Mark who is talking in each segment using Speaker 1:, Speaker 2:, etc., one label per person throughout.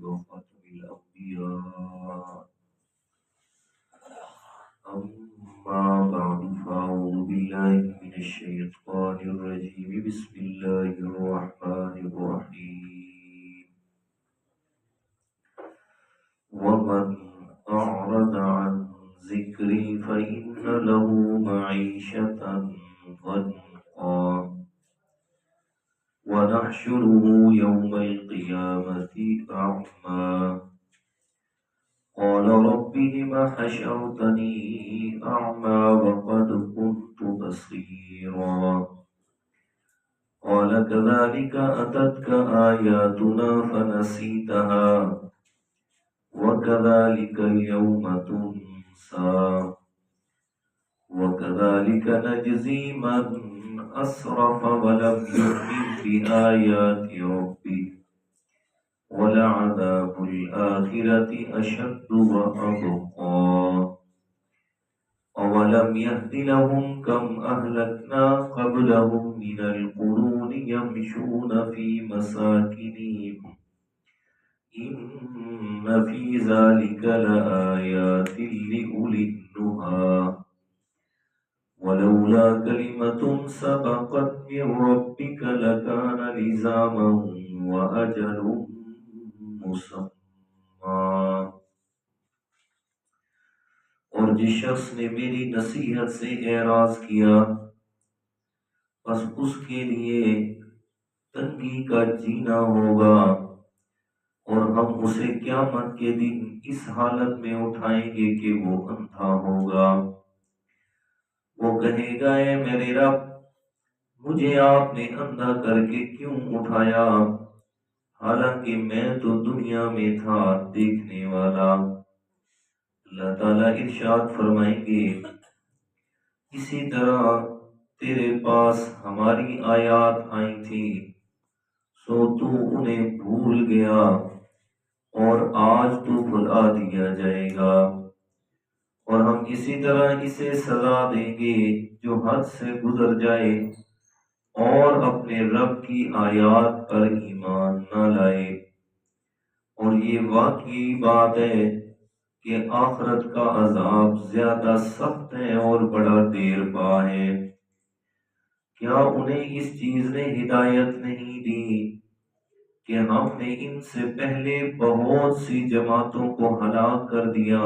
Speaker 1: وخاتم الأنبياء أما بعد فأعوذ بالله من الشيطان الرجيم بسم الله الرحمن الرحيم ومن أعرض عن ذكري فإن له معيشة ضنكا ونحشره يوم القيامة أعمى قال رب لم حشرتني أعمى وقد كنت بصيرا قال كذلك أتتك آياتنا فنسيتها وكذلك اليوم تنسى وكذلك نجزي من أسرف ولم يؤمن بآيات ربه ولعذاب الآخرة أشد وأبقى أولم يهد لهم كم أهلكنا قبلهم من القرون يمشون في مساكنهم إن في ذلك لآيات لأولي النهى ولولا كلمة سبقت من ربك لكان لزاما وأجل مسمى اور جس شخص نے میری نصیحت سے اعراض کیا بس اس کے لیے تنگی کا جینا ہوگا اور ہم اسے قیامت کے دن اس حالت میں اٹھائیں گے کہ وہ اندھا ہوگا۔ وہ کہے گا اے میرے رب مجھے آپ نے اندھا کر کے کیوں اٹھایا حالانکہ میں تو دنیا میں تھا دیکھنے والا۔ اللہ تعالیٰ ارشاد فرمائیں گے اسی طرح تیرے پاس ہماری آیات آئی تھی سو تو انہیں بھول گیا اور آج تو بھلا دیا جائے گا، اور ہم اسی طرح اسے سزا دیں گے جو حد سے گزر جائے اور اپنے رب کی آیات پر ایمان نہ لائے۔ اور یہ واقعی بات ہے کہ آخرت کا عذاب زیادہ سخت ہے اور بڑا دیر پا ہے۔ کیا انہیں اس چیز نے ہدایت نہیں دی کہ ہم نے ان سے پہلے بہت سی جماعتوں کو ہلاک کر دیا؟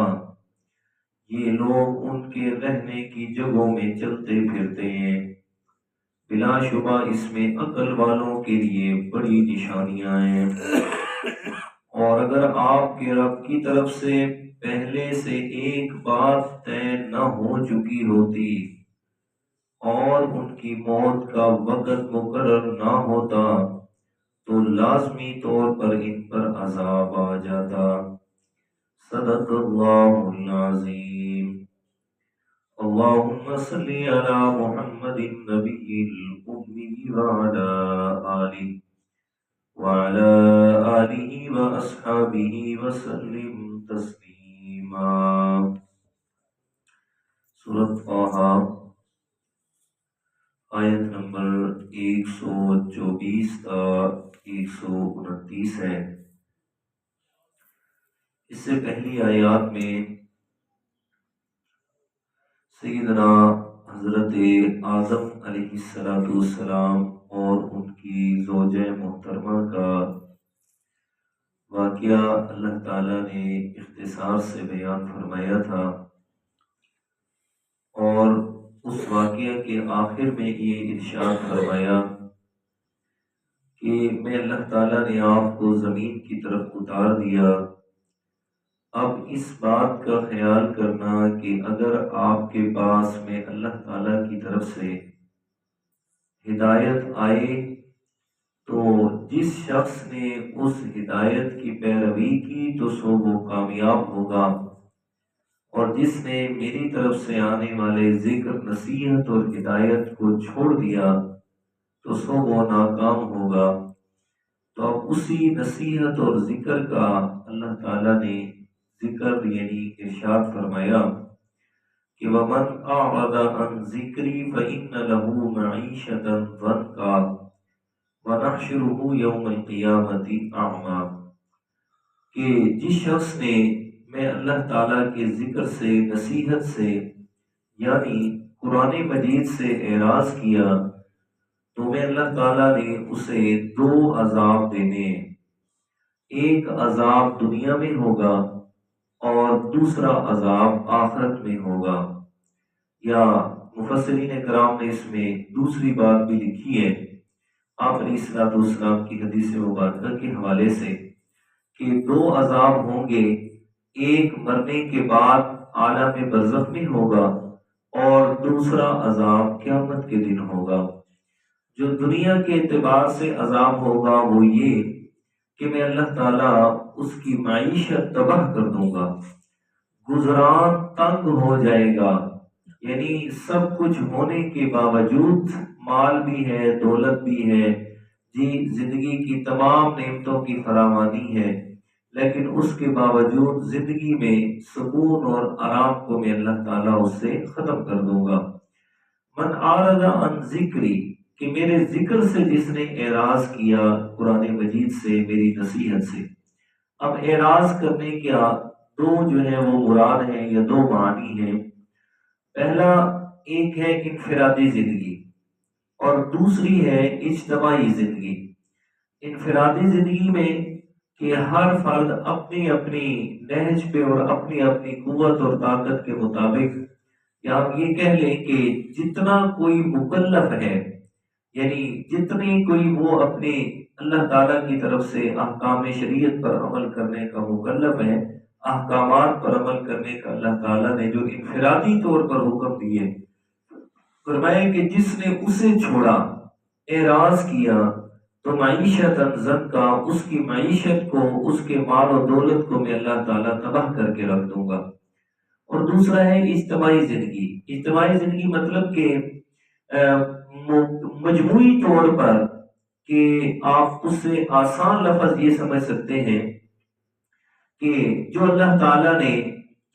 Speaker 1: یہ لوگ ان کے رہنے کی جگہوں میں چلتے پھرتے ہیں، بلا شبہ اس میں عقل والوں کے لیے بڑی نشانیاں ہیں۔ اور اگر آپ کے رب کی طرف سے پہلے سے ایک بات طے نہ ہو چکی ہوتی اور ان کی موت کا وقت مقرر نہ ہوتا تو لازمی طور پر ان پر عذاب آ جاتا۔ صدق اللہ العظیم۔ اللہم صلی علی محمد النبی الأمی وعلی آلہ وعلى آله وأصحابه وسلم تسلیما۔ سورۃ طٰہٰ آیت نمبر 124 تا 129 ہے۔ اس سے پہلی آیات میں سیدنا حضرت آدم علیہ السلام اور ان کی زوجہ محترمہ کا واقعہ اللہ تعالیٰ نے اختصار سے بیان فرمایا تھا، اور اس واقعہ کے آخر میں یہ ارشاد فرمایا کہ میں اللہ تعالیٰ نے آپ کو زمین کی طرف اتار دیا، اب اس بات کا خیال کرنا کہ اگر آپ کے پاس میں اللہ تعالیٰ کی طرف سے ہدایت آئے تو جس شخص نے اس ہدایت کی پیروی کی تو سو وہ کامیاب ہوگا، اور جس نے میری طرف سے آنے والے ذکر نصیحت اور ہدایت کو چھوڑ دیا تو سو وہ ناکام ہوگا۔ تو اب اسی نصیحت اور ذکر کا اللہ تعالیٰ نے ذکر یعنی ارشاد فرمایا کہ وَمَنْ أَعْرَضَ عَنْ ذِكْرِي فَإِنَّ لَهُ مَعِيشَةً ضَنْكًا وَنَحْشُرُهُ يَوْمَ الْقِيَامَةِ أَعْمَى۔ کہ جس شخص نے میں اللہ تعالیٰ کے ذکر سے، نصیحت سے، یعنی قرآن مجید سے اعراض کیا تو میں اللہ تعالیٰ نے اسے دو عذاب دینے ہیں۔ ایک عذاب دنیا میں ہوگا اور دوسرا عذاب آخرت میں ہوگا، یا مفسرین کرام نے اس میں دوسری بات بھی لکھی ہے آپ علیہ الصلوۃ والسلام کی حدیث مبارکہ کے حوالے سے، کہ دو عذاب ہوں گے، ایک مرنے کے بعد عالم برزخ میں ہوگا اور دوسرا عذاب قیامت کے دن ہوگا۔ جو دنیا کے اعتبار سے عذاب ہوگا وہ یہ کہ میں اللہ تعالیٰ اس کی معیشت تباہ کر دوں گا، گزران تنگ ہو جائے گا، یعنی سب کچھ ہونے کے باوجود، مال بھی ہے، دولت بھی ہے، جی زندگی کی تمام نعمتوں کی فراوانی ہے، لیکن اس کے باوجود زندگی میں سکون اور آرام کو میں اللہ تعالیٰ اس سے ختم کر دوں گا۔ من اعرض عن ذکری، کہ میرے ذکر سے جس نے اعراض کیا، قرآن مجید سے، میری نصیحت سے۔ اب اعراض کرنے کا دو جو ہے وہ مراد ہیں یا دو معنی ہیں۔ پہلا ایک ہے انفرادی زندگی اور دوسری ہے اجتماعی زندگی۔ انفرادی زندگی میں کہ ہر فرد اپنی اپنی نہج پہ اور اپنی اپنی قوت اور طاقت کے مطابق، یا ہم یہ کہہ لیں کہ جتنا کوئی مکلف ہے، یعنی جتنی کوئی وہ اپنے اللہ تعالیٰ کی طرف سے احکام شریعت پر عمل کرنے کا مکلف ہے، احکامات پر عمل کرنے کا اللہ تعالیٰ نے جو انفرادی طور پر حکم دیے، فرمایا کہ جس نے اسے چھوڑا، اعراض کیا، تو معیشت انزن کا، اس کی معیشت کو، اس کے مال و دولت کو میں اللہ تعالیٰ تباہ کر کے رکھ دوں گا۔ اور دوسرا ہے اجتماعی زندگی۔ اجتماعی زندگی مطلب کہ مجموعی طور پر، کہ آپ اس سے آسان لفظ یہ سمجھ سکتے ہیں کہ جو اللہ تعالیٰ نے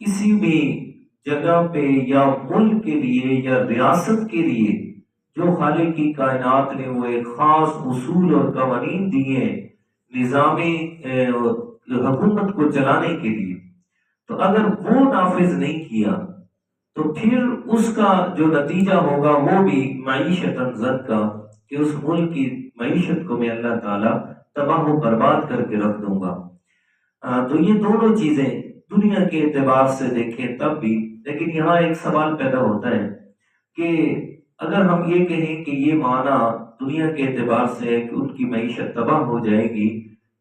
Speaker 1: کسی بھی جگہ پہ یا ملک کے لیے یا ریاست کے لیے جو خالق کی کائنات نے وہ ایک خاص اصول اور قوانین دیے نظام حکومت کو چلانے کے لیے، تو اگر وہ نافذ نہیں کیا تو پھر اس کا جو نتیجہ ہوگا وہ بھی معیشت زد کا، کہ اس ملک کی معیشت کو میں اللہ تعالیٰ تباہ و برباد کر کے رکھ دوں گا۔ تو یہ دونوں چیزیں دنیا کے اعتبار سے دیکھیں تب بھی، لیکن یہاں ایک سوال پیدا ہوتا ہے کہ اگر ہم یہ کہیں کہ یہ معنی دنیا کے اعتبار سے ہے کہ ان کی معیشت تباہ ہو جائے گی،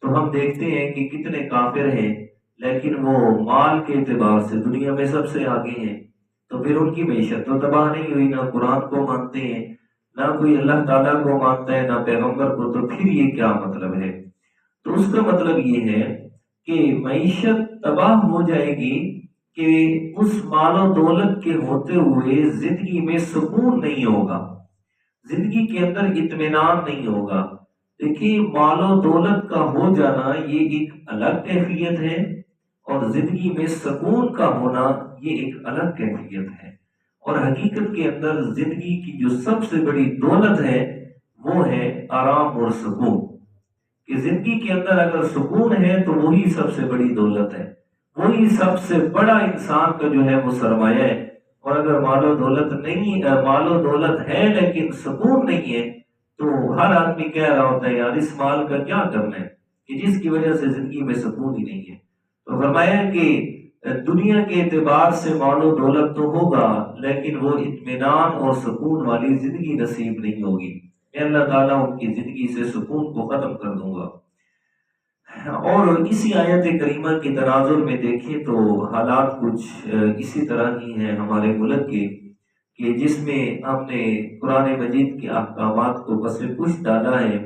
Speaker 1: تو ہم دیکھتے ہیں کہ کتنے کافر ہیں لیکن وہ مال کے اعتبار سے دنیا میں سب سے آگے ہیں، تو پھر ان کی معیشت تو تباہ نہیں ہوئی، نہ قرآن کو مانتے ہیں، نہ کوئی اللہ تعالیٰ کو مانتا ہے، نہ پیغمبر کو، تو پھر یہ کیا مطلب ہے؟ تو اس کا مطلب یہ ہے کہ معیشت تباہ ہو جائے گی کہ اس مال و دولت کے ہوتے ہوئے زندگی میں سکون نہیں ہوگا، زندگی کے اندر اطمینان نہیں ہوگا۔ دیکھیے مال و دولت کا ہو جانا یہ ایک الگ کیفیت ہے، اور زندگی میں سکون کا ہونا یہ ایک الگ کیفیت ہے۔ اور حقیقت کے اندر زندگی کی جو سب سے بڑی دولت ہے وہ ہے آرام اور سکون، کہ زندگی کے اندر اگر سکون ہے تو وہی سب سے بڑی دولت ہے، وہی سب سے بڑا انسان کا جو ہے وہ سرمایہ ہے۔ اور اگر مال و دولت نہیں، مال و دولت ہے لیکن سکون نہیں ہے، تو ہر آدمی کہہ رہا ہوتا ہے یار اس مال کا کیا کرنا ہے، کہ جس کی وجہ سے زندگی میں سکون ہی نہیں ہے۔ تو فرمایا کہ دنیا کے اعتبار سے مال و دولت تو ہوگا لیکن وہ اطمینان اور سکون والی زندگی نصیب نہیں ہوگی، میں اللہ تعالیٰ ان کی زندگی سے سکون کو ختم کر دوں گا۔ اور اسی آیت کریمہ کی تناظر میں دیکھیں تو حالات کچھ اسی طرح ہی ہیں ہمارے ملک کے، کہ جس میں ہم نے قرآن مجید کے احکامات کو پس پش ڈالا ہے،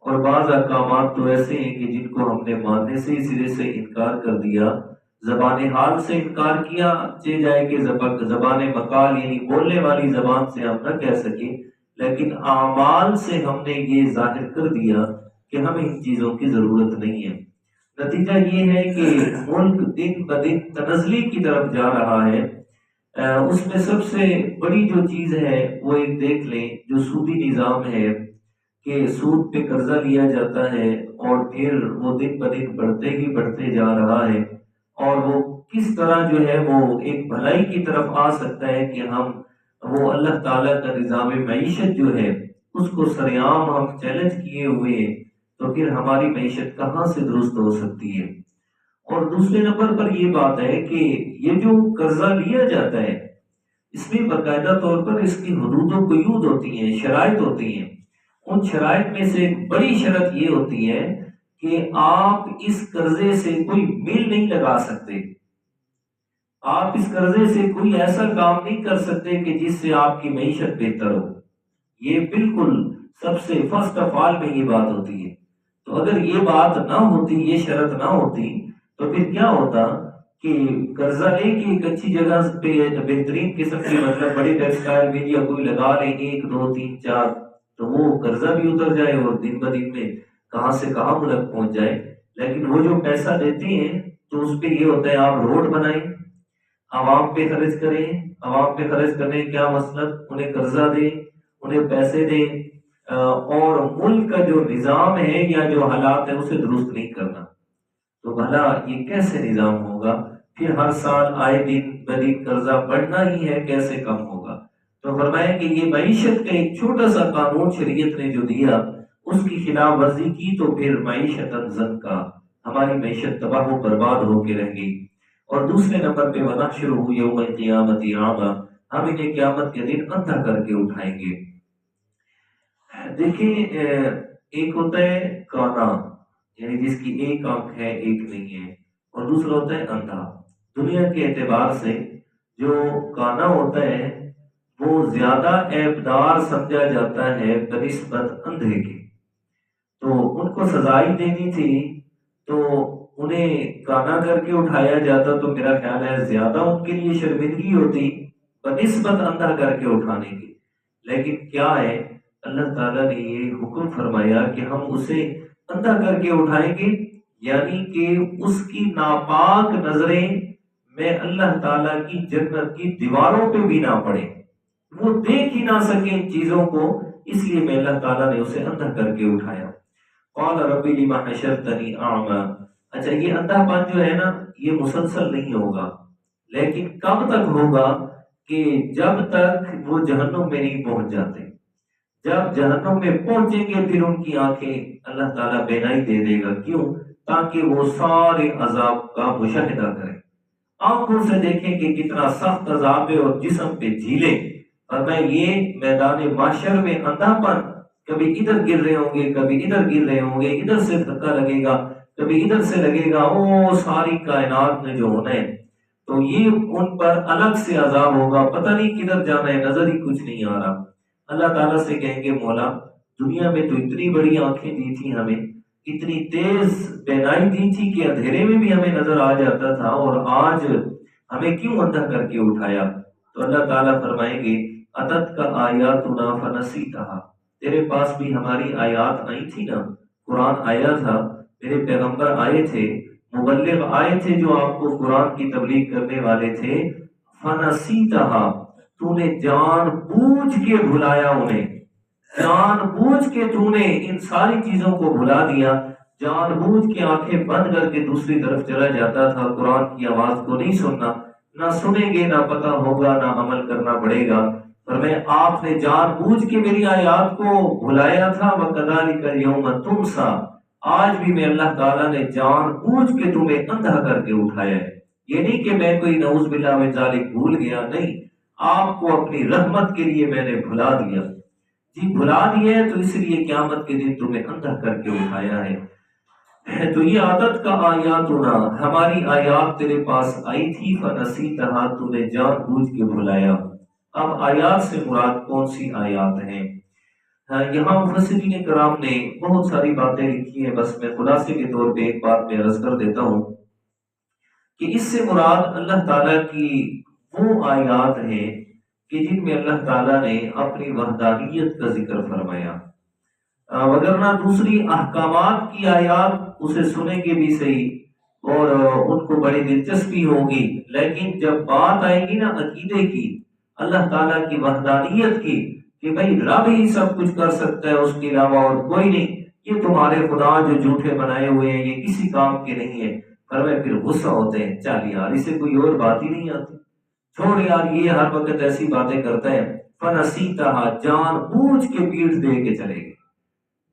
Speaker 1: اور بعض احکامات تو ایسے ہیں کہ جن کو ہم نے ماننے سے ہی سرے سے انکار کر دیا، زبان حال سے انکار کیا، چاہے جائے کہ زبان مقال یعنی بولنے والی زبان سے ہم نہ کہہ سکے، لیکن اعمال سے ہم نے یہ ظاہر کر دیا کہ ہمیں ان چیزوں کی ضرورت نہیں ہے۔ نتیجہ یہ ہے کہ ملک دن بدن تنزلی کی طرف جا رہا ہے۔ اس میں سب سے بڑی جو چیز ہے وہ ایک دیکھ لیں، جو سودی نظام ہے، کہ سود پہ قرضہ لیا جاتا ہے اور پھر وہ دن بدن بڑھتے ہی بڑھتے جا رہا ہے، اور وہ کس طرح جو ہے وہ ایک بھلائی کی طرف آ سکتا ہے کہ ہم وہ اللہ تعالیٰ کا نظام معیشت جو ہے اس کو سریعام ہم چیلنج کیے ہوئے ہیں، تو پھر ہماری معیشت کہاں سے درست ہو سکتی ہے۔ اور دوسرے نمبر پر یہ بات ہے کہ یہ جو قرضہ لیا جاتا ہے اس میں باقاعدہ طور پر اس کی حدود و قیود ہوتی ہیں، شرائط ہوتی ہیں۔ ان شرائط میں سے ایک بڑی شرط یہ ہوتی ہے کہ آپ اس قرضے سے کوئی میل نہیں لگا سکتے، آپ اس قرضے سے کوئی ایسا کام نہیں کر سکتے کہ جس سے آپ کی معیشت بہتر ہو۔ یہ بالکل سب سے فرسٹ آف آل میں یہ بات ہوتی ہے۔ تو اگر یہ بات نہ ہوتی، یہ شرط نہ ہوتی، تو پھر کیا ہوتا کہ قرضہ لے کے ایک اچھی جگہ پہ بہترین قسم کی مطلب بڑی ٹیکسٹائل میں یا کوئی لگا لیں 1 2 3 4، تو وہ قرضہ بھی اتر جائے اور دن بدن میں کہاں سے کہاں ملک پہنچ جائے۔ لیکن وہ جو پیسہ دیتے ہیں تو اس پہ یہ ہوتا ہے آپ روڈ بنائیں، عوام پہ خرچ کریں، عوام پہ خرچ کرنے کیا مطلب انہیں قرضہ دیں، انہیں پیسے دیں، اور ملک کا جو نظام ہے یا جو حالات ہیں اسے درست نہیں کرنا۔ تو بھلا یہ کیسے نظام ہوگا؟ پھر ہر سال آئے دن بدن قرضہ بڑھنا ہی ہے، کیسے کم ہوگا؟ تو فرمایا کہ یہ معیشت کا ایک چھوٹا سا قانون شریعت نے جو دیا اس کی خلاف ورزی کی تو پھر معیشت کا ہماری معیشت تباہ و برباد ہو کے رہ گئی۔ اور دوسرے نمبر پہ وَنَحْشُرُهُ يَوْمَ الْقِيَامَةِ أَعْمَى، ہم انہیں قیامت کے دن اندھا کر کے اٹھائیں گے۔ دیکھیں ایک ہوتا ہے کانا، یعنی جس کی ایک آنکھ ہے ایک نہیں ہے، اور دوسرا ہوتا ہے اندھا۔ دنیا کے اعتبار سے جو کانا ہوتا ہے وہ زیادہ عیبدار سمجھا جاتا ہے بنسبت اندھے کے، تو ان کو سزائی دینی تھی تو انہیں کانا کر کے اٹھایا جاتا، تو میرا خیال ہے زیادہ ان کے لیے شرمندگی ہوتی بنسبت اندھا کر کے اٹھانے کی۔ لیکن کیا ہے، اللہ تعالیٰ نے یہ حکم فرمایا کہ ہم اسے اندھا کر کے اٹھائیں گے، یعنی کہ اس کی ناپاک نظریں میں اللہ تعالیٰ کی جنت کی دیواروں پہ بھی نہ پڑے، وہ دیکھ ہی نہ سکے ان چیزوں کو، اس لیے میں اللہ تعالیٰ نے اسے اندھا کر کے اٹھایا۔ قال رب لم حشرتنی اعمی، اچھا یہ اندھا پن جو ہے نا یہ مسلسل نہیں ہوگا، لیکن کب تک ہوگا کہ جب تک وہ جہنم میں نہیں پہنچ جاتے۔ جب جہنم میں پہنچیں گے پھر ان کی آنکھیں اللہ تعالیٰ بینائی دے دے گا، کیوں؟ تاکہ وہ سارے عذاب کا مشاہدہ کریں، آنکھوں سے دیکھیں کہ کتنا سخت عذاب ہے اور جسم پہ جھیلیں۔ اور میں یہ میدان محشر میں اندھا پن، کبھی ادھر گر رہے ہوں گے کبھی ادھر گر رہے ہوں گے، ادھر سے دھکا لگے گا کبھی ادھر سے لگے گا، وہ ساری کائنات میں جو ہونا ہے تو یہ ان پر الگ سے عذاب ہوگا، پتہ نہیں کدھر جانا ہے، نظر ہی کچھ نہیں آ رہا۔ اللہ تعالیٰ سے کہیں گے مولا دنیا میں تو اتنی بڑی آنکھیں دی تھی ہمیں، اتنی تیز بینائی دی تھی کہ اندھیرے میں بھی ہمیں نظر آ جاتا تھا، اور آج ہمیں کیوں اندھا کر کے اٹھایا؟ تو اللہ تعالیٰ فرمائیں گے اتت کا آیاتنا فنسیتہا، تیرے پاس بھی ہماری آیات آئی تھی نا، قرآن آیا تھا، میرے پیغمبر آئے تھے، مبلغ آئے تھے جو آپ کو قرآن کی تبلیغ کرنے والے تھے، فنسیتہا، تو نے جان بوجھ کے بھلایا انہیں، جان بوجھ کے تو نے ان ساری چیزوں کو بھلا دیا، جان بوجھ کے آنکھیں بند کر کے دوسری طرف چلا جاتا تھا، قرآن کی آواز کو نہیں سننا، نہ سنیں گے نہ پتہ ہوگا نہ عمل کرنا پڑے گا۔ فرمایا آپ نے جان بوجھ کے میری آیات کو بھلایا تھا، وَكَذَلِكَ الْيَوْمَ تُنْسَى، آج بھی میں اللہ تعالیٰ نے جان بوجھ کے تمہیں اندھا کر کے اٹھایا ہے، یہ نہیں کہ میں کوئی نعوذ باللہ من ذالک بھول گیا، نہیں، آپ کو اپنی رحمت کے لیے میں نے بھلا دیا، جی بھلا دیا ہے تو اس لیے قیامت کے دن تمہیں اندھا کر کے اٹھایا ہے۔ تو یہ عادت کا آیاتنا، ہماری آیات تیرے پاس آئی تھی، فنسیتہا، تو نے جان بوجھ کے بھلایا۔ اب آیات سے مراد کون سی آیات ہیں؟ یہاں مفسرین کرام نے بہت ساری باتیں لکھی ہیں، بس میں خلاصے کے طور پہ ایک بات میں عرض کر دیتا ہوں کہ اس سے مراد اللہ تعالیٰ کی وہ آیات ہیں کہ جن میں اللہ تعالیٰ نے اپنی وحدانیت کا ذکر فرمایا، وگرنہ دوسری احکامات کی آیات اسے سنیں گے بھی صحیح اور ان کو بڑی دلچسپی ہوگی، لیکن جب بات آئے گی نا عقیدے کی، اللہ تعالیٰ کی وحدانیت کی، کہ بھائی رب ہی سب کچھ کر سکتا ہے، اس کے علاوہ اور کوئی نہیں، یہ تمہارے خدا جو جھوٹے بنائے ہوئے ہیں یہ کسی کام کے نہیں ہے۔ فرمایا پھر غصہ ہوتے ہیں، چل یار اسے کوئی اور بات ہی نہیں آتی، چھوڑ یار یہ ہر وقت ایسی باتیں کرتا ہے۔ فنسیتہا، جان بوجھ کے پیٹھ دے کے چلے گئے،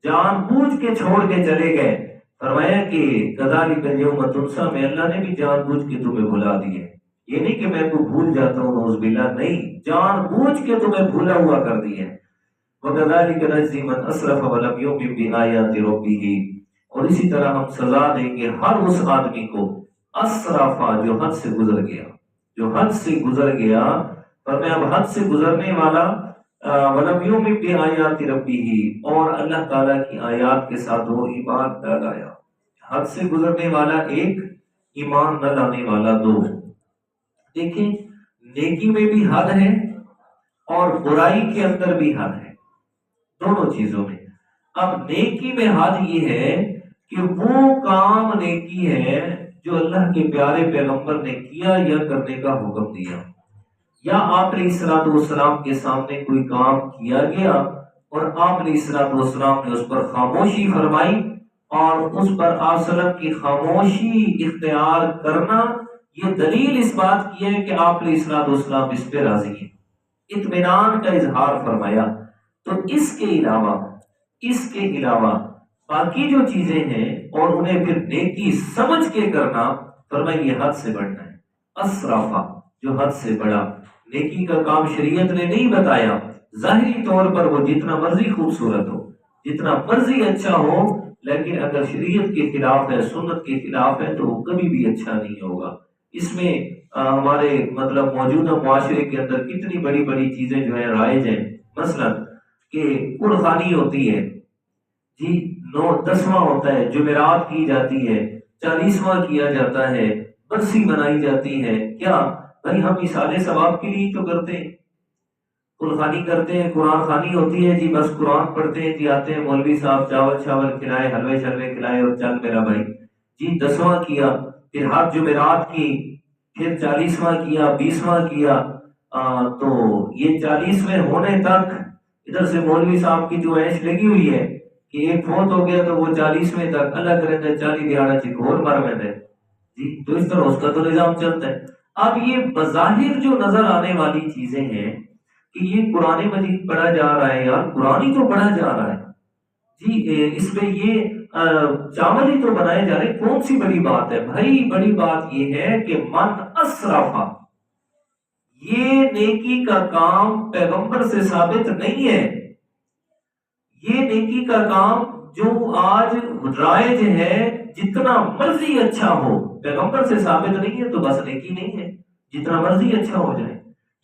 Speaker 1: جان بوجھ کے چھوڑ کے چلے گئے۔ فرمایا کہ کذالک الیوم تنسیٰ، میں اللہ نے بھی جان بوجھ کے تمہیں بھلا دیا ہے، یہ نہیں کہ میں کو بھول جاتا ہوں نعوذ باللہ، نہیں، جان بوجھ کے تمہیں بھولا ہوا کر دیا ہے۔ وَكَذَلِكَ نَجْزِي مَنْ أَسْرَفَ وَلَمْ يُؤْمِنْ بِآيَاتِ رَبِّهِ، اور اسی طرح ہم سزا دیں گے ہر اس آدمی کو اسرفا جو حد سے گزر گیا، جو حد سے گزر گیا۔ پر میں اب حد سے گزرنے والا وَلَمْ يُؤْمِنْ بِآيَاتِ رَبِّهِ، اور اللہ تعالیٰ کی آیات کے ساتھ وہ ایمان نہ لایا۔ حد سے گزرنے والا ایک، ایمان نہ لانے والا دو۔ دیکھیں نیکی میں بھی حد ہے اور برائی کے اندر بھی حد ہے، دونوں چیزوں میں۔ اب نیکی میں حد یہ ہے کہ وہ کام نیکی ہے جو اللہ کے پیارے پیغمبر نے کیا یا کرنے کا حکم دیا، یا آپ علیہ الصلوۃ والسلام کے سامنے کوئی کام کیا گیا اور آپ علیہ الصلوۃ والسلام نے اس پر خاموشی فرمائی، اور اس پر آپ صلی اللہ علیہ وسلم کی خاموشی اختیار کرنا یہ دلیل اس بات کی ہے کہ آپ علیہ الصلوۃ والسلام اس پہ راضی ہیں، اطمینان کا اظہار فرمایا۔ تو اس کے علاوہ باقی جو چیزیں ہیں اور انہیں پھر نیکی سمجھ کے کرنا، فرمایا یہ حد سے بڑھنا ہے۔ اسرافا، جو حد سے بڑا، نیکی کا کام شریعت نے نہیں بتایا، ظاہری طور پر وہ جتنا مرضی خوبصورت ہو، جتنا مرضی اچھا ہو، لیکن اگر شریعت کے خلاف ہے، سنت کے خلاف ہے، تو وہ کبھی بھی اچھا نہیں ہوگا۔ اس میں ہمارے مطلب موجودہ معاشرے کے اندر کتنی بڑی بڑی چیزیں جو ہیں رائج ہیں، مثلا کہ قرخانی ہوتی ہے جی، 10واں ہوتا ہے، جمعرات کی جاتی ہے، 40واں کیا جاتا ہے، برسی منائی جاتی ہے، کیا بھائی ہم اصالہ ثواب کے لیے تو کرتے ہیں، قرخانی کرتے ہیں، قرآن خوانی ہوتی ہے جی، بس قرآن پڑھتے ہیں جی، آتے ہیں مولوی صاحب چاول کھلائے، حلوے شلوے کھلائے اور چل میرا بھائی جی، 10واں کیا، پھر ہر جمعرات کی، پھر 40واں کیا، 20واں کیا، تو یہ 40ویں ہونے تک ادھر سے مولوی صاحب کی جو عیش لگی ہوئی ہے کہ ایک فوت ہو گیا تو وہ 40ویں تک اللہ کرے دے 40 دیہڑا چی گھور مر میں دے جی، تو اس طرح اس کا تو نظام چلتا ہے۔ اب یہ بظاہر جو نظر آنے والی چیزیں ہیں کہ یہ قرآن مجید پڑھا جا رہا ہے، یار قرآن ہی تو پڑھا جا رہا ہے جی، اس میں یہ چاول ہی تو بنائے جا رہے، کون سی بڑی بات ہے بھائی؟ بڑی بات یہ ہے کہ من اسرفا، یہ نیکی کا کام پیغمبر سے ثابت نہیں ہے، یہ نیکی کا کام جو آج رائج ہے جتنا مرضی اچھا ہو، پیغمبر سے ثابت نہیں ہے تو بس نیکی نہیں ہے، جتنا مرضی اچھا ہو جائے۔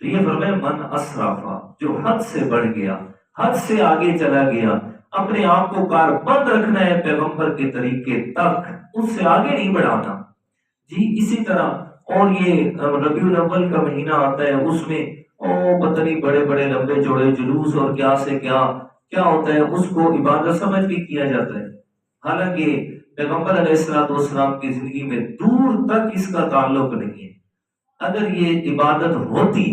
Speaker 1: تو یہ فرمائے من اسرافا، جو حد سے بڑھ گیا، حد سے آگے چلا گیا، اپنے آپ کو کاربند رکھنا ہے پیغمبر کے طریقے تک، اس سے آگے نہیں بڑھانا جی۔ اسی طرح اور یہ ربیع الاول کا مہینہ آتا ہے، اس میں پتہ نہیں بڑے بڑے لمبے چوڑے جلوس اور کیا سے کیا ہوتا ہے، اس کو عبادت سمجھ کے کیا جاتا ہے، حالانکہ پیغمبر علیہ الصلوۃ والسلام کی زندگی میں دور تک اس کا تعلق نہیں ہے۔ اگر یہ عبادت ہوتی،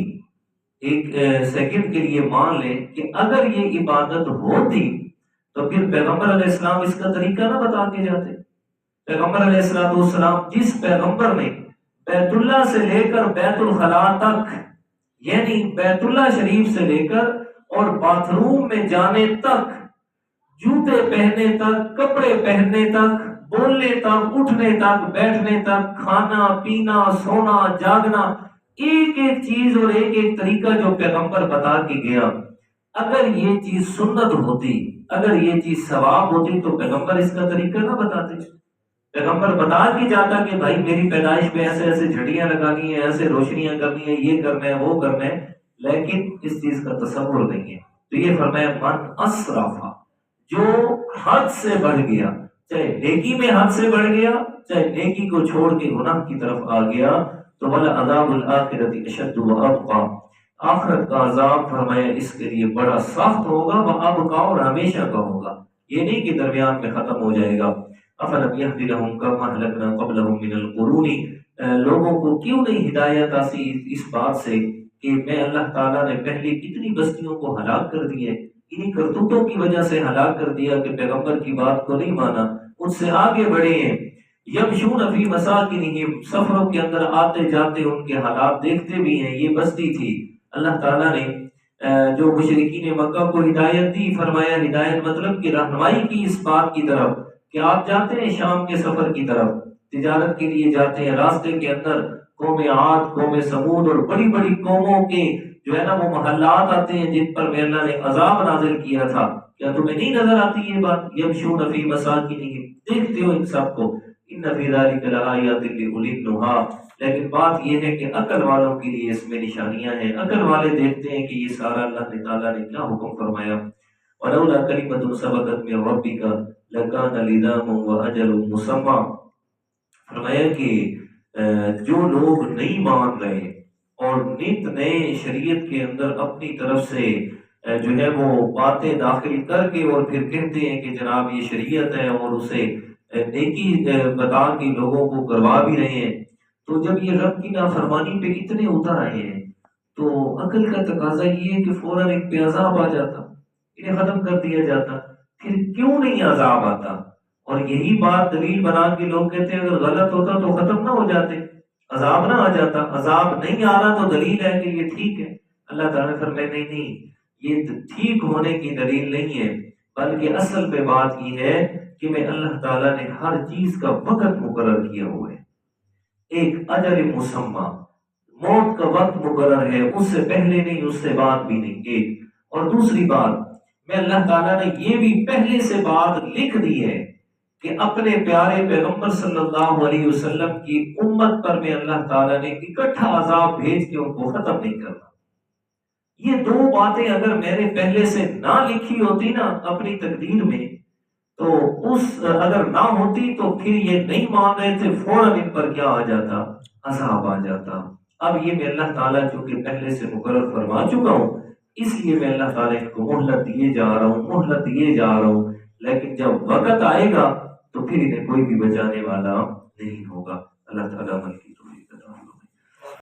Speaker 1: ایک سیکنڈ کے لیے مان لیں کہ اگر یہ عبادت ہوتی تو پھر پیغمبر علیہ السلام اس کا طریقہ نہ بتا کے جاتے۔ پیغمبر علیہ الصلوۃ والسلام، جس پیغمبر نے بیت اللہ سے لے کر بیت الخلاء تک، یعنی بیت اللہ شریف سے لے کر اور باتھ روم میں جانے تک، جوتے پہننے تک، کپڑے پہننے تک، بولنے تک، اٹھنے تک، بیٹھنے تک، کھانا پینا، سونا جاگنا، ایک ایک چیز اور ایک ایک طریقہ جو پیغمبر بتا کے گیا، اگر یہ چیز سنت ہوتی، اگر یہ چیز ثواب ہوتی تو پیغمبر اس کا طریقہ نہ بتاتے۔ پیغمبر بتا کے جاتا کہ بھائی میری پیدائش میں ایسے ایسے جھڑیاں لگانی ہیں، ایسے روشنیاں کرنی ہیں، یہ کرنا ہے وہ کرنا ہے، لیکن اس چیز کا تصور نہیں ہے۔ تو یہ فرمایا من اسرافا، جو حد سے بڑھ گیا، چاہے نیکی میں حد سے بڑھ گیا، چاہے نیکی کو چھوڑ کے گناہ کی طرف آ گیا، تو وَلَعَذَابُ الْآخِرَةِ أَشَدُّ وَأَبْقَىٰ، آخرت کا عذاب فرمایا اس کے لیے بڑا سخت ہوگا، وَأَبْقَىٰ، اور ہمیشہ کا ہوگا، یہ نہیں کہ درمیان میں ختم ہو جائے گا۔ أَفَلَمْ يَهْدِ لَهُمْ كَمْ أَهْلَكْنَا قَبْلَهُمْ مِنَ الْقُرُونِ، لوگوں کو کیوں نہیں ہدایت آتی اس بات سے کہ میں اللہ تعالیٰ نے پہلے کتنی بستیوں کو ہلاک کر دی ہے، انہی کرتوتوں کی وجہ سے ہلاک کر دیا کہ پیغمبر کی بات کو نہیں مانا، ان سے آگے بڑھے ہیں۔ یمشون فی مساکنہم، سفروں کے اندر آتے جاتے ان کے حالات دیکھتے بھی ہیں۔ یہ بستی تھی، اللہ تعالیٰ نے جو مشرکین مکہ کو ہدایت دی، فرمایا ہدایت مطلب کہ رہنمائی کی اس بات کی طرف کہ آپ جاتے ہیں شام کے سفر کی طرف، تجارت کے لیے جاتے ہیں، راستے کے اندر قوم عاد، قوم سمود اور بڑی بڑی قوموں کے جو ہے نا وہ محلات آتے ہیں جن پر میں اللہ نے عذاب نازل کیا تھا۔ کیا تمہیں نہیں نظر آتی یہ بات؟ یمشون فی مساکنہم، دیکھتے ہو ان سب کو۔ ان فی ذلک لآیات لأولی النہی، لیکن بات یہ ہے کہ عقل والوں کے لیے اس میں نشانیاں ہیں، عقل والے دیکھتے ہیں کہ یہ سارا اللہ تعالیٰ نے کیا حکم فرمایا۔ ولولا کلمۃ سبقت من ربک لکان لزاما واجل مسمى، فرمایا کہ جو لوگ نہیں مان رہے اور نت نئے شریعت کے اندر اپنی طرف سے جو ہے وہ باتیں داخل کر کے اور پھر کہتے ہیں کہ جناب یہ شریعت ہے اور اسے نیکی بتا کے لوگوں کو کروا بھی رہے ہیں، تو جب یہ رب کی نافرمانی پہ اتنے اتر آئے ہیں تو عقل کا تقاضا یہ ہے کہ فوراً ایک پہ عذاب آ جاتا، انہیں ختم کر دیا جاتا۔ پھر کیوں نہیں عذاب آتا؟ اور یہی بات دلیل بنا کے لوگ کہتے ہیں اگر غلط ہوتا تو ختم نہ ہو جاتے، عذاب نہ آ جاتا۔ عذاب نہیں آ رہا تو دلیل ہے کہ یہ ٹھیک ہے۔ اللہ تعالیٰ نے فرمایا نہیں، یہ ٹھیک ہونے کی دلیل نہیں ہے، بلکہ اصل پہ بات یہ ہے کہ میں اللہ تعالیٰ نے ہر چیز کا وقت مقرر کیا ہوا ہے، ایک اجل مسمى، موت کا وقت مقرر ہے، اس سے پہلے نہیں اس سے بعد بھی نہیں۔ ایک اور دوسری بات، میں اللہ تعالیٰ نے یہ بھی پہلے سے بات لکھ دی ہے کہ اپنے پیارے پیغمبر صلی اللہ علیہ وسلم کی امت پر میں اللہ تعالیٰ نے اکٹھا عذاب بھیج کے ان کو ختم نہیں کرنا۔ یہ دو باتیں اگر میں نے پہلے سے نہ لکھی ہوتی نا اپنی تقدیر میں، تو اگر نہ ہوتی تو پھر یہ نہیں مان رہے تھے، فوراً ان پر کیا آ جاتا؟ عذاب آ جاتا۔ اب یہ میں اللہ تعالیٰ چونکہ پہلے سے مقرر فرما چکا ہوں، اس لیے میں اللہ تعالیٰ کو مہلت دیے جا رہا ہوں، مہلت دیے جا رہا ہوں، لیکن جب وقت آئے گا تو پھر انہیں کوئی بھی بچانے والا نہیں ہوگا۔ اللہ تعالیٰ